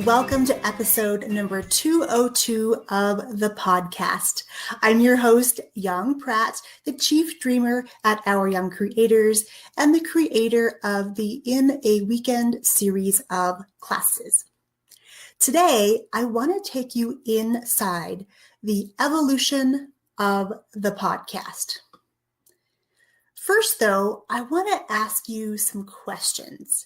Welcome to episode number 202 of the podcast. I'm your host, Young Pratt, the Chief Dreamer at Our Young Creators and the creator of the In a Weekend series of classes. Today, I want to take you inside the evolution of the podcast. First, though, I want to ask you some questions.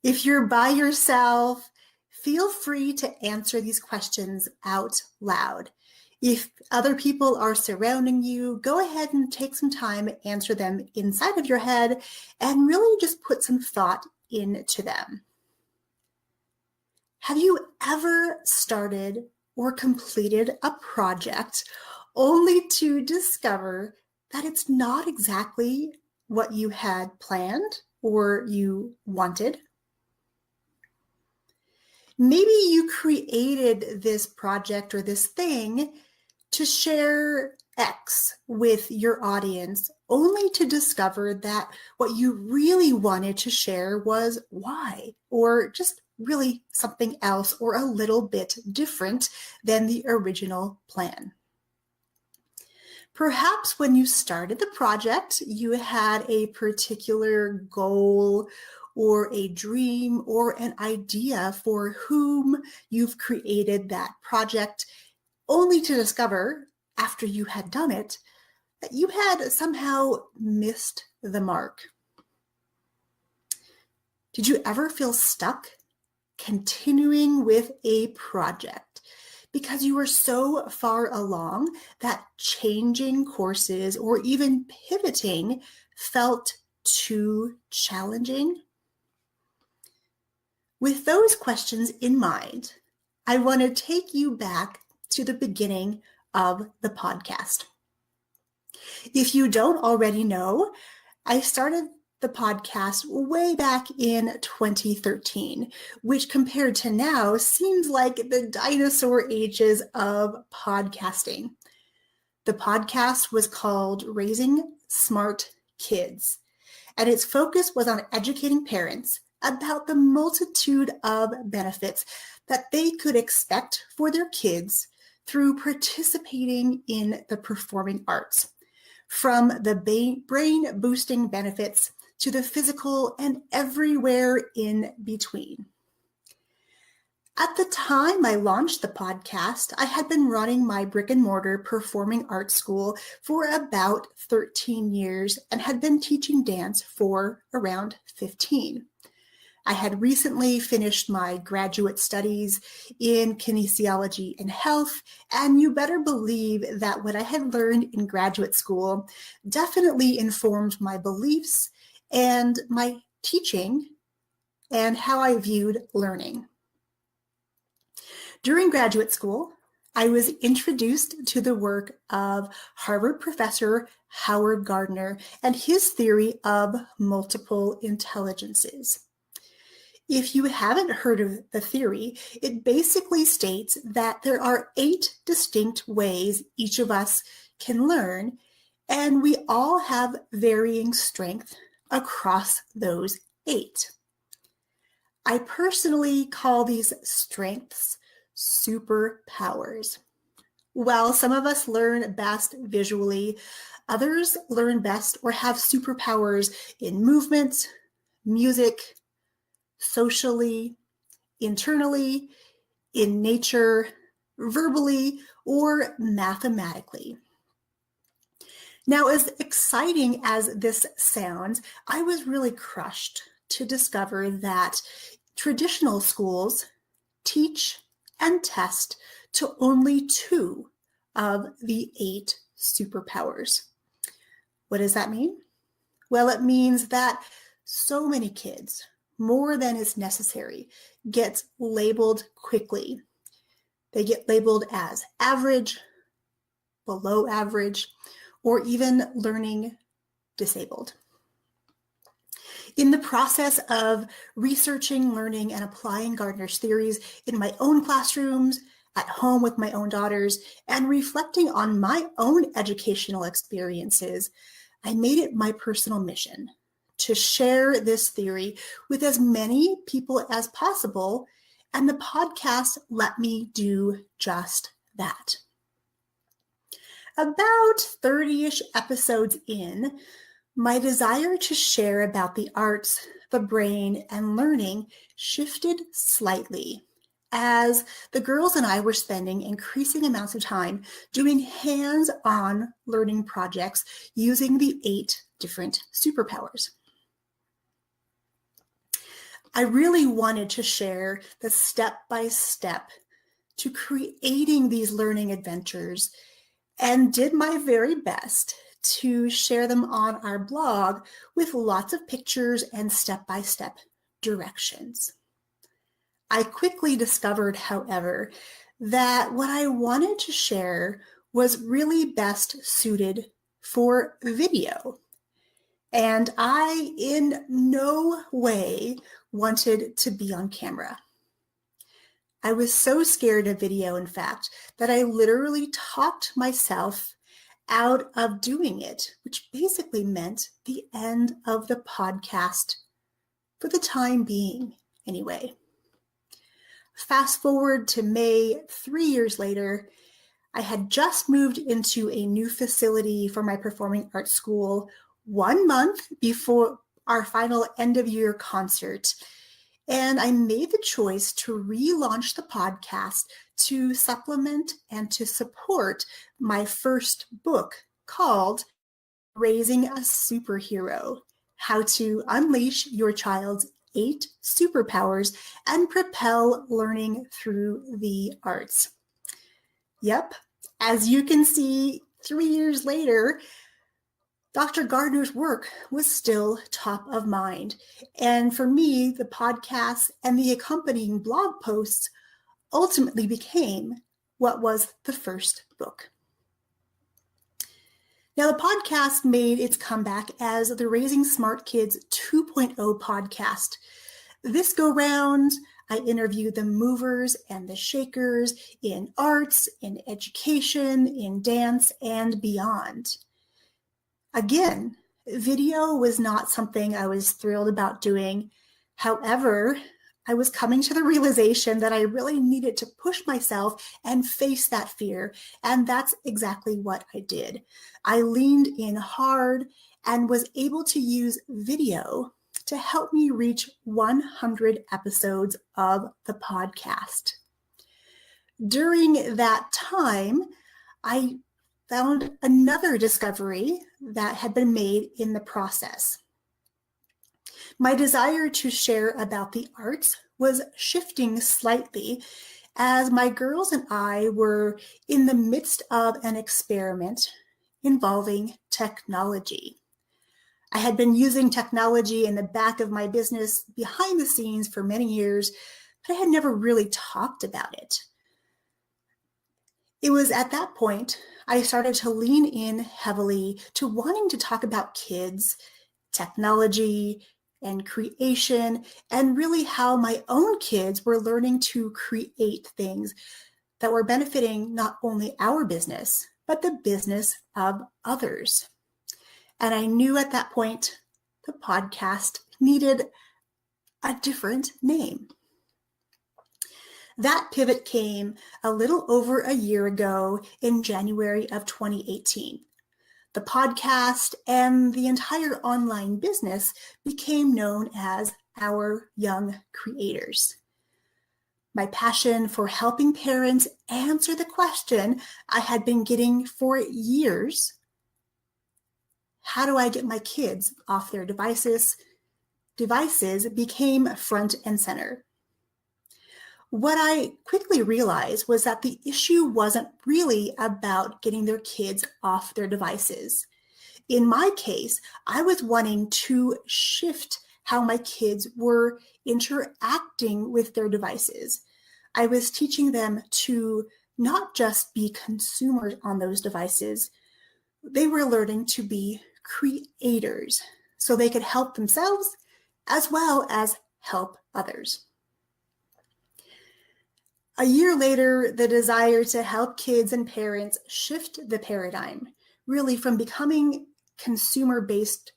If you're by yourself, feel free to answer these questions out loud. If other people are surrounding you, go ahead and take some time to answer them inside of your head and really just put some thought into them. Have you ever started or completed a project only to discover that it's not exactly what you had planned or you wanted? Maybe you created this project or this thing to share X with your audience, only to discover that what you really wanted to share was Y, or just really something else or a little bit different than the original plan. Perhaps when you started the project, you had a particular goal or a dream or an idea for whom you've created that project, only to discover after you had done it that you had somehow missed the mark. Did you ever feel stuck continuing with a project because you were so far along that changing courses or even pivoting felt too challenging? With those questions in mind, I want to take you back to the beginning of the podcast. If you don't already know, I started the podcast way back in 2013, which compared to now seems like the dinosaur ages of podcasting. The podcast was called Raising Smart Kids, and its focus was on educating parents about the multitude of benefits that they could expect for their kids through participating in the performing arts, from the brain-boosting benefits to the physical and everywhere in between. At the time I launched the podcast, I had been running my brick-and-mortar performing arts school for about 13 years and had been teaching dance for around 15. I had recently finished my graduate studies in kinesiology and health, and you better believe that what I had learned in graduate school definitely informed my beliefs and my teaching and how I viewed learning. During graduate school, I was introduced to the work of Harvard professor Howard Gardner and his theory of multiple intelligences. If you haven't heard of the theory, it basically states that there are 8 distinct ways each of us can learn, and we all have varying strength across those 8. I personally call these strengths superpowers. While some of us learn best visually, others learn best or have superpowers in movement, music, socially, internally, in nature, verbally, or mathematically. Now, as exciting as this sounds, I was really crushed to discover that traditional schools teach and test to only 2 of the 8 superpowers. What does that mean? Well, it means that so many kids, more than is necessary, gets labeled quickly. They get labeled as average, below average, or even learning disabled. In the process of researching, learning, and applying Gardner's theories in my own classrooms, at home with my own daughters, and reflecting on my own educational experiences, I made it my personal mission to share this theory with as many people as possible and the podcast let me do just that. About 30-ish episodes in, my desire to share about the arts, the brain, and learning shifted slightly as the girls and I were spending increasing amounts of time doing hands-on learning projects using the 8 different superpowers. I really wanted to share the step-by-step to creating these learning adventures and did my very best to share them on our blog with lots of pictures and step-by-step directions. I quickly discovered, however, that what I wanted to share was really best suited for video. And I in no way wanted to be on camera. I was so scared of video, in fact, that I literally talked myself out of doing it, which basically meant the end of the podcast for the time being, anyway. Fast forward to May, 3 years later, I had just moved into a new facility for my performing arts school 1 month before our final end-of-year concert. And I made the choice to relaunch the podcast to supplement and to support my first book called Raising a Superhero: How to Unleash Your Child's 8 Superpowers and Propel Learning Through the Arts. Yep, as you can see, 3 years later, Dr. Gardner's work was still top of mind. And for me, the podcast and the accompanying blog posts ultimately became what was the first book. Now, the podcast made its comeback as the Raising Smart Kids 2.0 podcast. This go-round, I interviewed the movers and the shakers in arts, in education, in dance, and beyond. Again, video was not something I was thrilled about doing. However, I was coming to the realization that I really needed to push myself and face that fear, and that's exactly what I did. I leaned in hard and was able to use video to help me reach 100 episodes of the podcast. During that time, I found another discovery that had been made in the process. My desire to share about the arts was shifting slightly as my girls and I were in the midst of an experiment involving technology. I had been using technology in the back of my business behind the scenes for many years, but I had never really talked about it. It was at that point I started to lean in heavily to wanting to talk about kids, technology, and creation, and really how my own kids were learning to create things that were benefiting not only our business, but the business of others. And I knew at that point the podcast needed a different name. That pivot came a little over a year ago in January of 2018. The podcast and the entire online business became known as Our Young Creators. My passion for helping parents answer the question I had been getting for years: how do I get my kids off their devices, became front and center. What I quickly realized was that the issue wasn't really about getting their kids off their devices. In my case, I was wanting to shift how my kids were interacting with their devices. I was teaching them to not just be consumers on those devices. They were learning to be creators so they could help themselves as well as help others. A year later, the desire to help kids and parents shift the paradigm, really from becoming consumer-based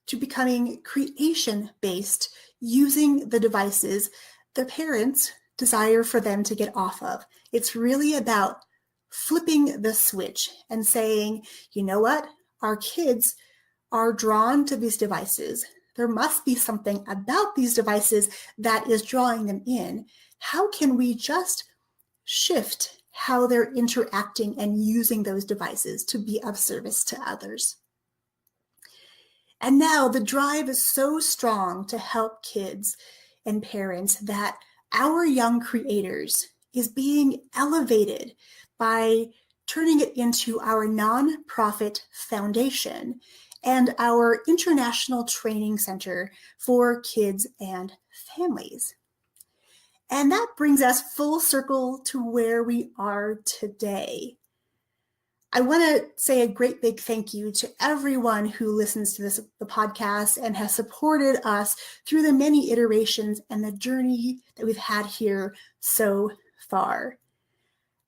to becoming creation-based, using the devices, the parents desire for them to get off of. It's really about flipping the switch and saying, you know what? Our kids are drawn to these devices. There must be something about these devices that is drawing them in. How can we just shift how they're interacting and using those devices to be of service to others? And now the drive is so strong to help kids and parents that our young creators is being elevated by turning it into our nonprofit foundation and our international training center for kids and families. And that brings us full circle to where we are today. I want to say a great big thank you to everyone who listens to the podcast and has supported us through the many iterations and the journey that we've had here so far.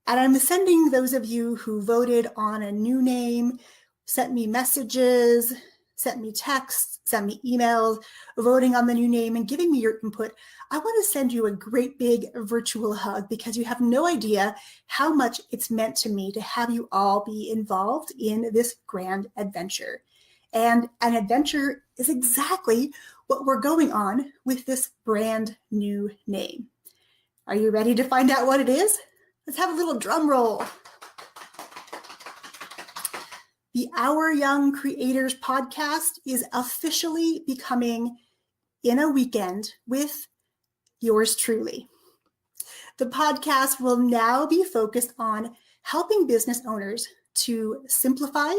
And I'm sending those of you who voted on a new name, sent me messages, sent me texts, sent me emails, voting on the new name and giving me your input. I want to send you a great big virtual hug because you have no idea how much it's meant to me to have you all be involved in this grand adventure. And an adventure is exactly what we're going on with this brand new name. Are you ready to find out what it is? Let's have a little drum roll. The Our Young Creators podcast is officially becoming In a Weekend with yours truly. The podcast will now be focused on helping business owners to simplify,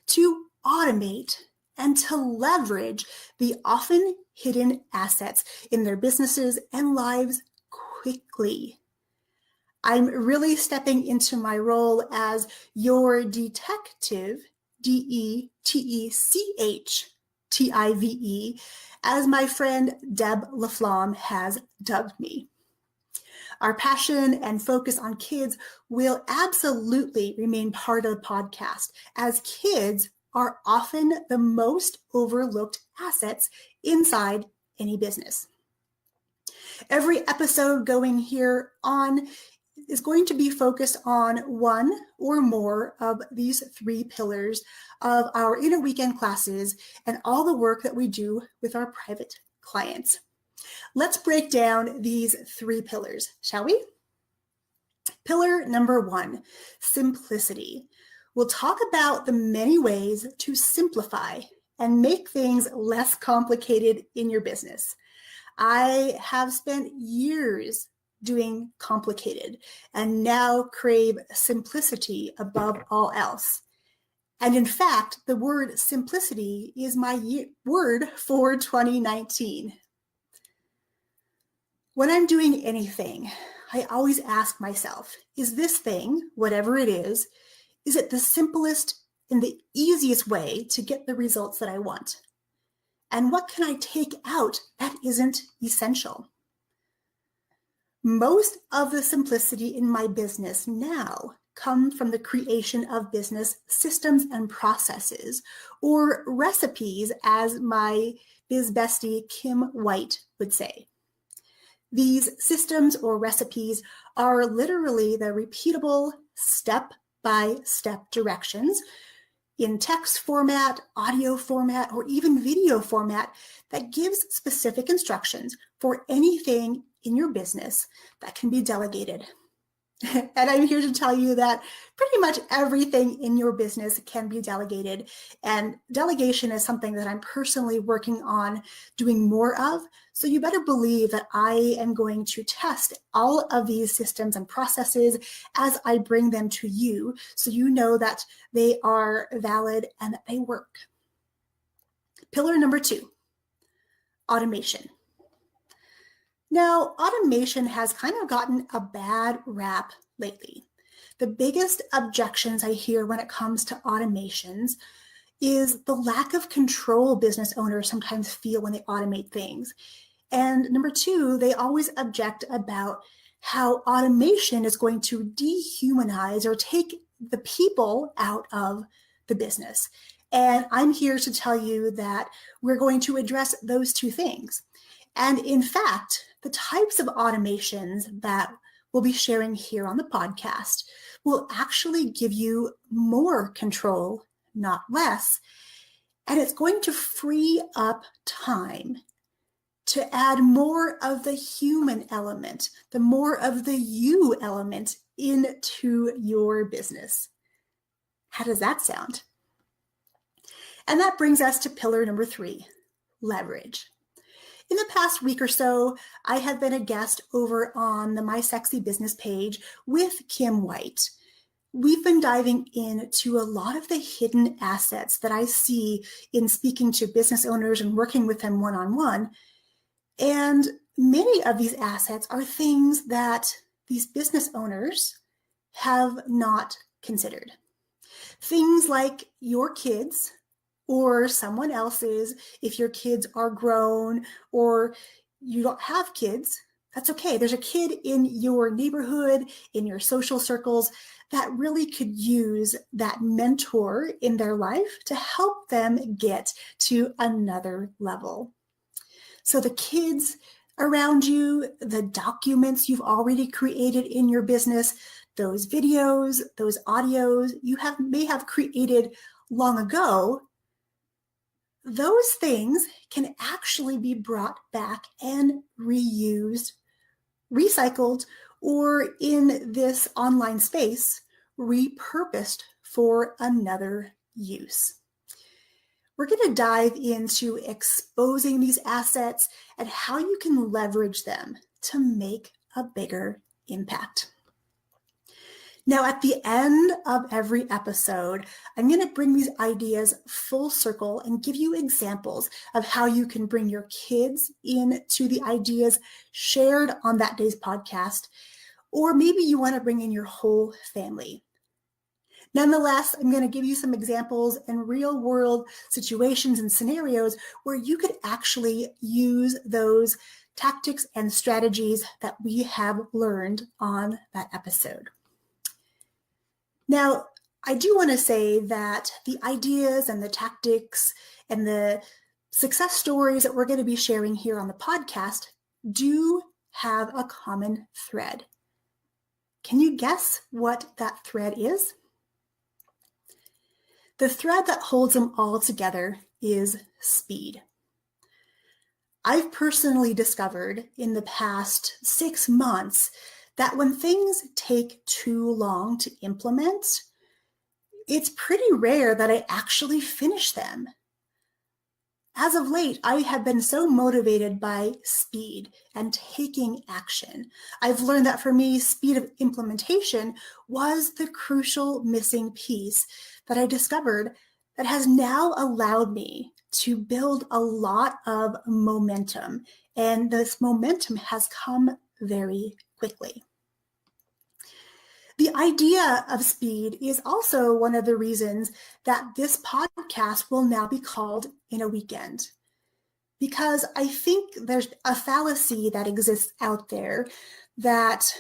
to automate, and to leverage the often hidden assets in their businesses and lives quickly. I'm really stepping into my role as your detective, DETECHTIVE, as my friend Deb LaFlamme has dubbed me. Our passion and focus on kids will absolutely remain part of the podcast, as kids are often the most overlooked assets inside any business. Every episode going here on is going to be focused on one or more of these three pillars of our inner weekend classes and all the work that we do with our private clients. Let's break down these three pillars, shall we? Pillar number 1, simplicity. We'll talk about the many ways to simplify and make things less complicated in your business. I have spent years doing complicated and now crave simplicity above all else. And in fact, the word simplicity is my word for 2019. When I'm doing anything, I always ask myself, is this thing, whatever it is it the simplest and the easiest way to get the results that I want? And what can I take out that isn't essential? Most of the simplicity in my business now comes from the creation of business systems and processes, or recipes, as my biz bestie Kim White would say. These systems or recipes are literally the repeatable step-by-step directions in text format, audio format, or even video format that gives specific instructions for anything in your business that can be delegated. And I'm here to tell you that pretty much everything in your business can be delegated. And delegation is something that I'm personally working on doing more of. So you better believe that I am going to test all of these systems and processes as I bring them to you, so you know that they are valid and that they work. Pillar number 2, automation. Now, automation has kind of gotten a bad rap lately. The biggest objections I hear when it comes to automations is the lack of control business owners sometimes feel when they automate things. And number 2, they always object about how automation is going to dehumanize or take the people out of the business. And I'm here to tell you that we're going to address those two things. And in fact, The types of automations that we'll be sharing here on the podcast will actually give you more control, not less, and it's going to free up time to add more of the human element, the more of the you element into your business. How does that sound? And that brings us to pillar number 3, leverage. In the past week or so, I have been a guest over on the My Sexy Business page with Kim White. We've been diving into a lot of the hidden assets that I see in speaking to business owners and working with them one-on-one. And many of these assets are things that these business owners have not considered. Things like your kids or someone else's, if your kids are grown or you don't have kids, that's okay. There's a kid in your neighborhood, in your social circles that really could use that mentor in their life to help them get to another level. So the kids around you, the documents you've already created in your business, those videos, those audios you may have created long ago, those things can actually be brought back and reused, recycled, or in this online space, repurposed for another use. We're going to dive into exposing these assets and how you can leverage them to make a bigger impact. Now, at the end of every episode, I'm going to bring these ideas full circle and give you examples of how you can bring your kids into the ideas shared on that day's podcast, or maybe you want to bring in your whole family. Nonetheless, I'm going to give you some examples and real-world situations and scenarios where you could actually use those tactics and strategies that we have learned on that episode. Now, I do want to say that the ideas and the tactics and the success stories that we're going to be sharing here on the podcast do have a common thread. Can you guess what that thread is? The thread that holds them all together is speed. I've personally discovered in the past 6 months that when things take too long to implement, it's pretty rare that I actually finish them. As of late, I have been so motivated by speed and taking action. I've learned that for me, speed of implementation was the crucial missing piece that I discovered that has now allowed me to build a lot of momentum. And this momentum has come very quickly. The idea of speed is also one of the reasons that this podcast will now be called In a Weekend. Because I think there's a fallacy that exists out there that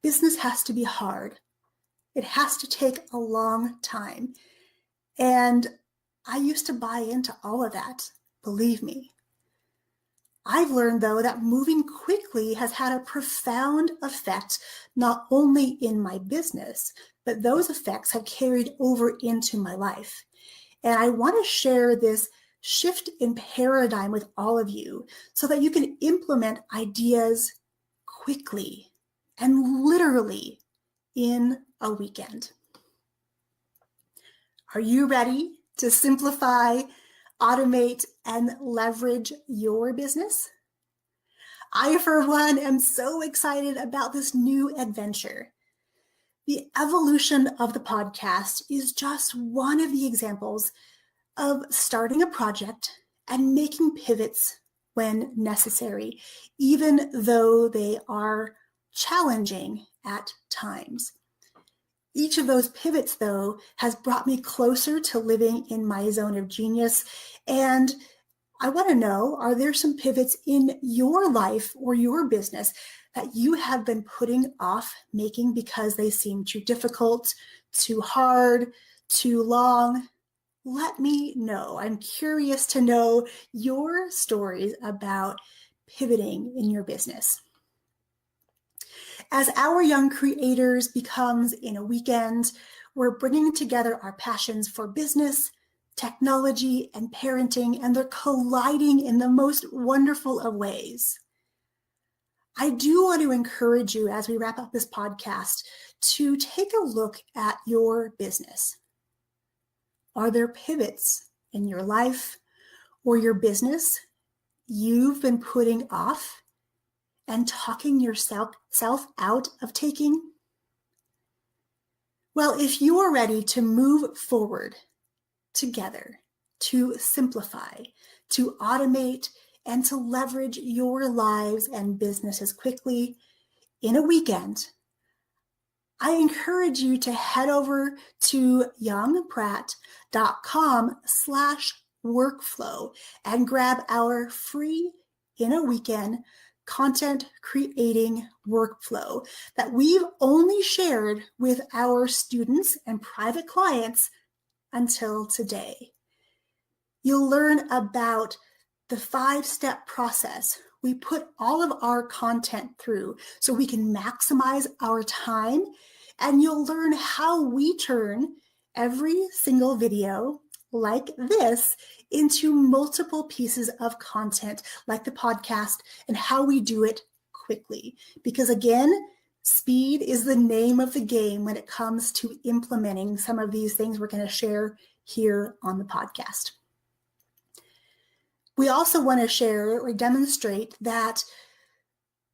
business has to be hard. It has to take a long time. And I used to buy into all of that, believe me. I've learned, though, that moving quickly has had a profound effect, not only in my business, but those effects have carried over into my life. And I want to share this shift in paradigm with all of you so that you can implement ideas quickly and literally in a weekend. Are you ready to simplify, automate, and leverage your business? I, for one, am so excited about this new adventure. The evolution of the podcast is just one of the examples of starting a project and making pivots when necessary, even though they are challenging at times. Each of those pivots, though, has brought me closer to living in my zone of genius. And I want to know, are there some pivots in your life or your business that you have been putting off making because they seem too difficult, too hard, too long? Let me know. I'm curious to know your stories about pivoting in your business. As our young creators becomes in a weekend, we're bringing together our passions for business, technology, and parenting, and they're colliding in the most wonderful of ways. I do want to encourage you as we wrap up this podcast to take a look at your business. Are there pivots in your life or your business you've been putting off and talking yourself out of taking? Well, if you are ready to move forward together, to simplify, to automate, and to leverage your lives and businesses quickly in a weekend, I encourage you to head over to youngpratt.com/workflow and grab our free in a weekend content creating workflow that we've only shared with our students and private clients until today. You'll learn about the 5-step process we put all of our content through so we can maximize our time, and you'll learn how we turn every single video like this into multiple pieces of content like the podcast, and how we do it quickly. Because again, speed is the name of the game when it comes to implementing some of these things we're going to share here on the podcast. We also want to share or demonstrate that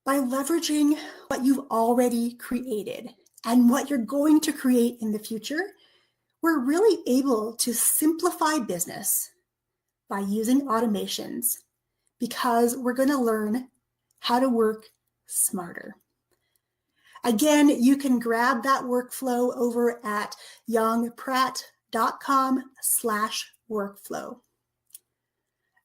by leveraging what you've already created and what you're going to create in the future, we're really able to simplify business by using automations, because we're going to learn how to work smarter. Again, you can grab that workflow over at youngpratt.com/workflow.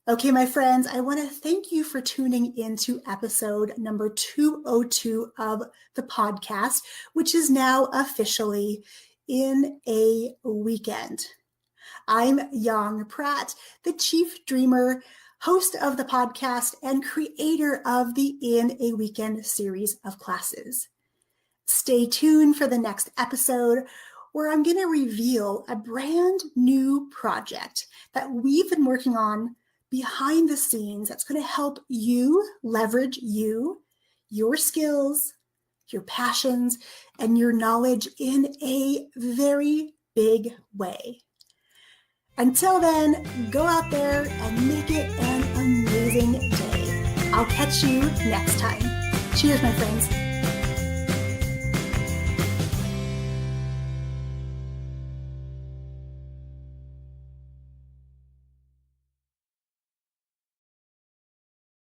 Okay, my friends, I want to thank you for tuning into episode number 202 of the podcast, which is now officially in a weekend. I'm Young Pratt, the Chief Dreamer, host of the podcast, and creator of the In a Weekend series of classes. Stay tuned for the next episode, where I'm going to reveal a brand new project that we've been working on behind the scenes that's going to help you leverage your skills, your passions, and your knowledge in a very big way. Until then, go out there and make it an amazing day. I'll catch you next time. Cheers, my friends.